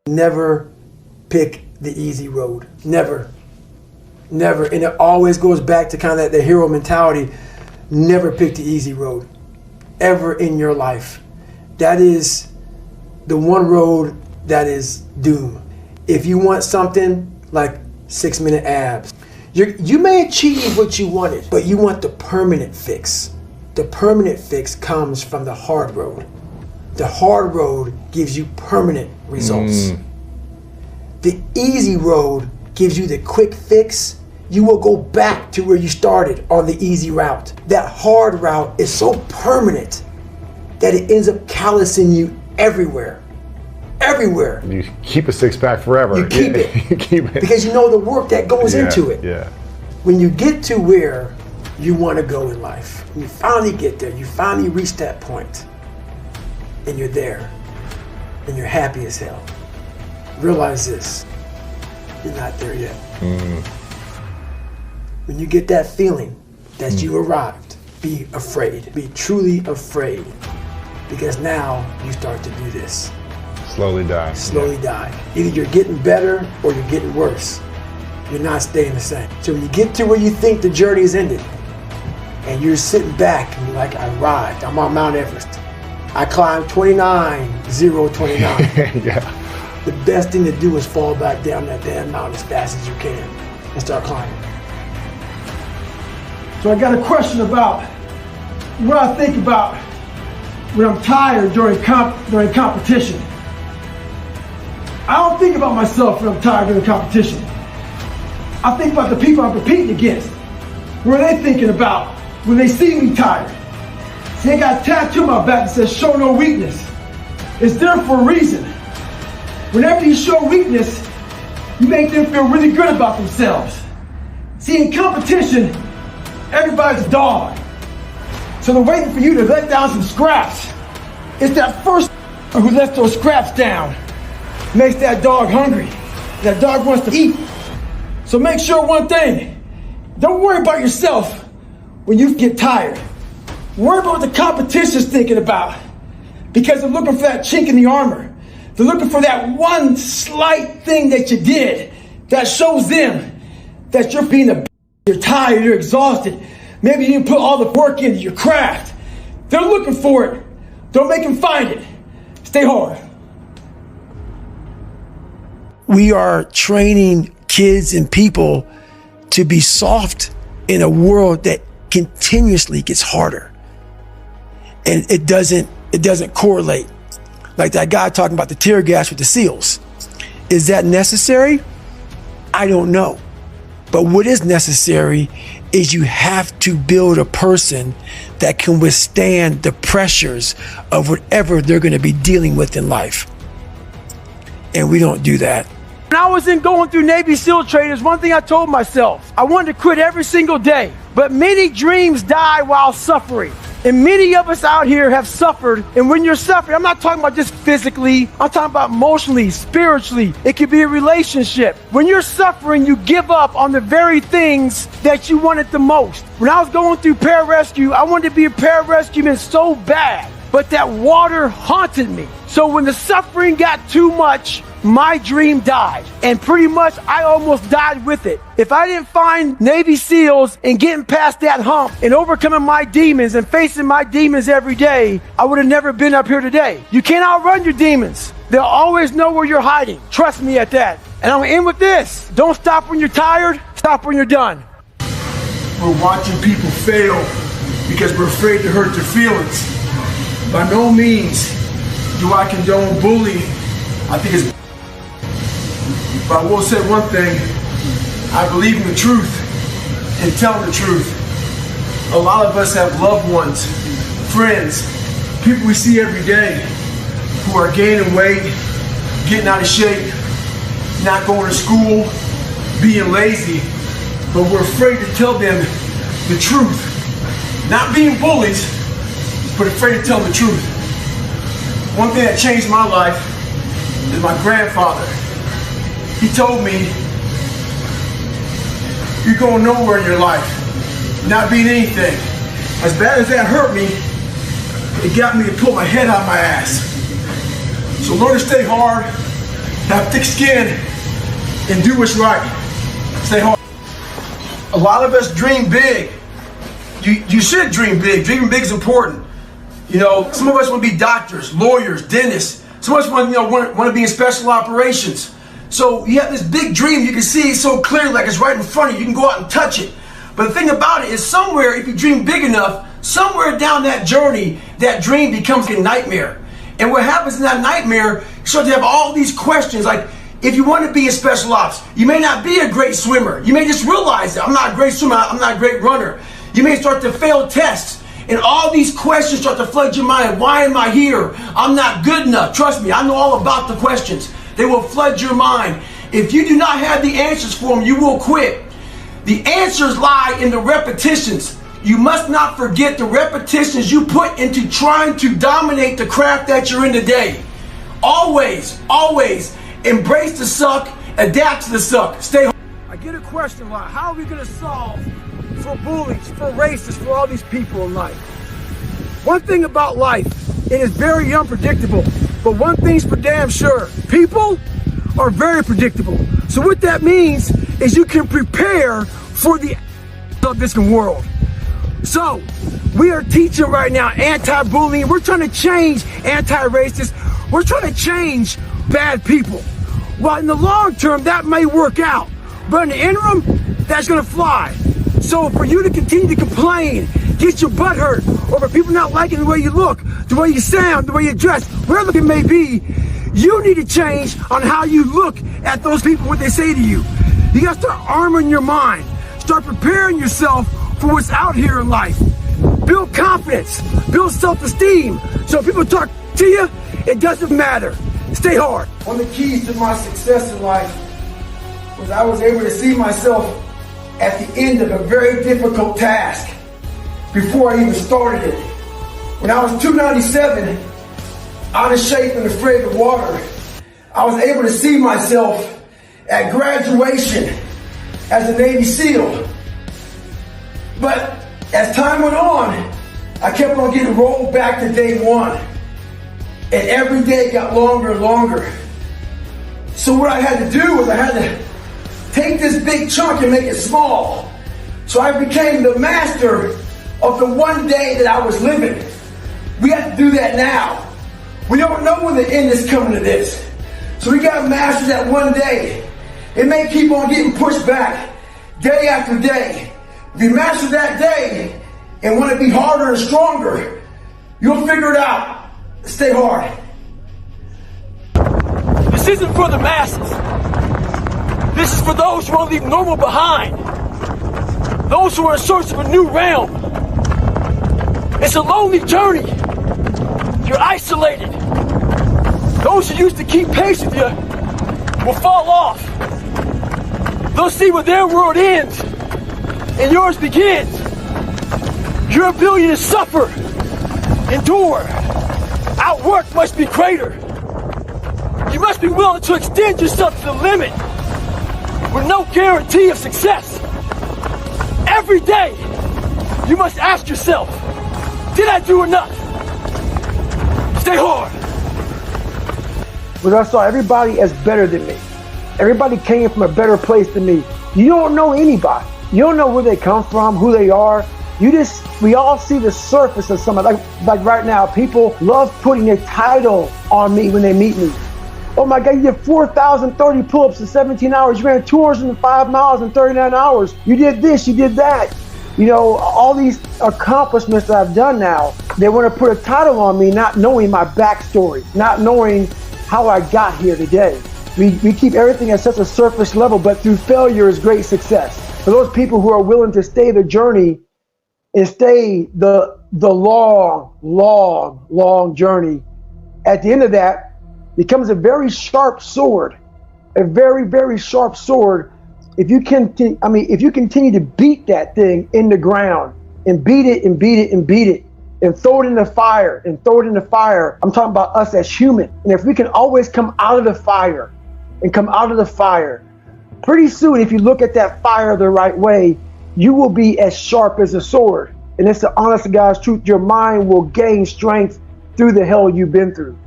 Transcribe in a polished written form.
Never pick the easy road. Never. Never. And it always goes back to kind of that the hero mentality. Never pick the easy road. Ever in your life. That is the one road that is doom. If you want something like 6-minute abs, you may achieve what you wanted, but you want the permanent fix. The permanent fix comes from the hard road. The hard road gives you permanent results. The easy road gives you the quick fix. You will go back to where you started on the easy route. That hard route is so permanent that it ends up callousing you everywhere. Everywhere. You keep a six-pack forever. You keep it. You keep it. Because you know the work that goes into it. Yeah. When you get to where you want to go in life, you finally get there, you finally reach that point, and you're there, and you're happy as hell. Realize this, you're not there yet. When you get that feeling that you arrived, be afraid. Be truly afraid. Because now you start to do this. Slowly die. Slowly die. Either you're getting better or you're getting worse. You're not staying the same. So when you get to where you think the journey is ended, and you're sitting back and you're like, I arrived, I'm on Mount Everest. I climbed 29,029. Yeah. The best thing to do is fall back down that damn mountain as fast as you can and start climbing. So I got a question about what I think about when I'm tired during competition. I don't think about myself when I'm tired during competition. I think about the people I'm competing against. What are they thinking about when they see me tired? See, I got a tattoo on my back that says, show no weakness. It's there for a reason. Whenever you show weakness, you make them feel really good about themselves. See, in competition, everybody's a dog. So they're waiting for you to let down some scraps. It's that first who lets those scraps down makes that dog hungry. That dog wants to eat. So make sure one thing, don't worry about yourself when you get tired. Worry about what the competition's thinking about, because they're looking for that chink in the armor. They're looking for that one slight thing that you did that shows them that you're being a you're tired, you're exhausted. Maybe you didn't put all the work into your craft. They're looking for it. Don't make them find it. Stay hard. We are training kids and people to be soft in a world that continuously gets harder. And it doesn't correlate. Like that guy talking about the tear gas with the SEALs. Is that necessary? I don't know. But what is necessary is you have to build a person that can withstand the pressures of whatever they're going to be dealing with in life. And we don't do that. When I was going through Navy SEAL training, there's one thing I told myself. I wanted to quit every single day. But many dreams die while suffering. And many of us out here have suffered. And when you're suffering, I'm not talking about just physically. I'm talking about emotionally, spiritually. It could be a relationship. When you're suffering, you give up on the very things that you wanted the most. When I was going through pararescue, I wanted to be a pararescueman so bad. But that water haunted me. So when the suffering got too much, my dream died. And pretty much I almost died with it. If I didn't find Navy SEALs and getting past that hump and overcoming my demons and facing my demons every day, I would have never been up here today. You can't outrun your demons. They'll always know where you're hiding. Trust me at that. And I'm gonna end with this. Don't stop when you're tired. Stop when you're done. We're watching people fail because we're afraid to hurt their feelings. By no means do I condone bullying. I think it's... But I will say one thing. I believe in the truth and telling the truth. A lot of us have loved ones, friends, people we see every day who are gaining weight, getting out of shape, not going to school, being lazy, but we're afraid to tell them the truth. Not being bullies, but afraid to tell them the truth. One thing that changed my life is my grandfather. He told me, you're going nowhere in your life, not being anything. As bad as that hurt me, it got me to pull my head out of my ass. So learn to stay hard, have thick skin and do what's right. Stay hard. A lot of us dream big. You should dream big. Dreaming big is important. You know, some of us want to be doctors, lawyers, dentists. Some of us want to be in special operations. So you have this big dream. You can see it so clearly, like it's right in front of you. You can go out and touch it. But the thing about it is, somewhere, if you dream big enough, somewhere down that journey, that dream becomes a nightmare. And what happens in that nightmare, you start to have all these questions. Like, if you want to be in special ops, you may not be a great swimmer. You may just realize that I'm not a great swimmer, I'm not a great runner. You may start to fail tests. And all these questions start to flood your mind. Why am I here? I'm not good enough. Trust me, I know all about the questions. They will flood your mind. If you do not have the answers for them, you will quit. The answers lie in the repetitions. You must not forget the repetitions you put into trying to dominate the craft that you're in today. Always, always embrace the suck, adapt to the suck. Stay home. I get a question a lot. How are we going to solve for bullies, for racists, for all these people in life? One thing about life, it is very unpredictable. But one thing's for damn sure. People are very predictable. So what that means is you can prepare for the of this world. So we are teaching right now anti-bullying. We're trying to change anti-racist. We're trying to change bad people. Well, in the long term, that may work out. But in the interim, that's going to fly. So for you to continue to complain, get your butt hurt, or for people not liking the way you look, the way you sound, the way you dress, wherever it may be, you need to change on how you look at those people, what they say to you. You got to start arming your mind. Start preparing yourself for what's out here in life. Build confidence. Build self-esteem. So if people talk to you, it doesn't matter. Stay hard. One of the keys to my success in life was I was able to see myself at the end of a very difficult task before I even started it. When I was 297, out of shape and afraid of water, I was able to see myself at graduation as a Navy SEAL. But as time went on, I kept on getting rolled back to day one. And every day got longer and longer. So what I had to do was I had to take this big chunk and make it small. So I became the master of the one day that I was living. We have to do that now. We don't know when the end is coming to this. So we got to master that one day. It may keep on getting pushed back day after day. If you master that day and want to be harder and stronger, you'll figure it out. Stay hard. This isn't for the masses. This is for those who want to leave normal behind. Those who are in search of a new realm. It's a lonely journey. You're isolated. Those who used to keep pace with you will fall off. They'll see where their world ends and yours begins. Your ability to suffer, endure, outwork must be greater. You must be willing to extend yourself to the limit with no guarantee of success. Every day, you must ask yourself, did I do enough? Stay hard. When I saw everybody as better than me, everybody came from a better place than me. You don't know anybody. You don't know where they come from, who they are. We all see the surface of somebody. Like right now, people love putting a title on me when they meet me. Oh my God, you did 4,030 pull-ups in 17 hours. You ran 205 miles in 39 hours. You did this, you did that. You know, all these accomplishments that I've done now, they want to put a title on me, not knowing my backstory, not knowing how I got here today. We keep everything at such a surface level, but through failure is great success. For those people who are willing to stay the journey and stay the long journey, at the end of that becomes a very sharp sword, a very, very sharp sword. If you continue to beat that thing in the ground and beat it and beat it and beat it and throw it in the fire and throw it in the fire, I'm talking about us as human. And if we can always come out of the fire and come out of the fire, pretty soon, if you look at that fire the right way, you will be as sharp as a sword. And it's the honest to God's truth. Your mind will gain strength through the hell you've been through.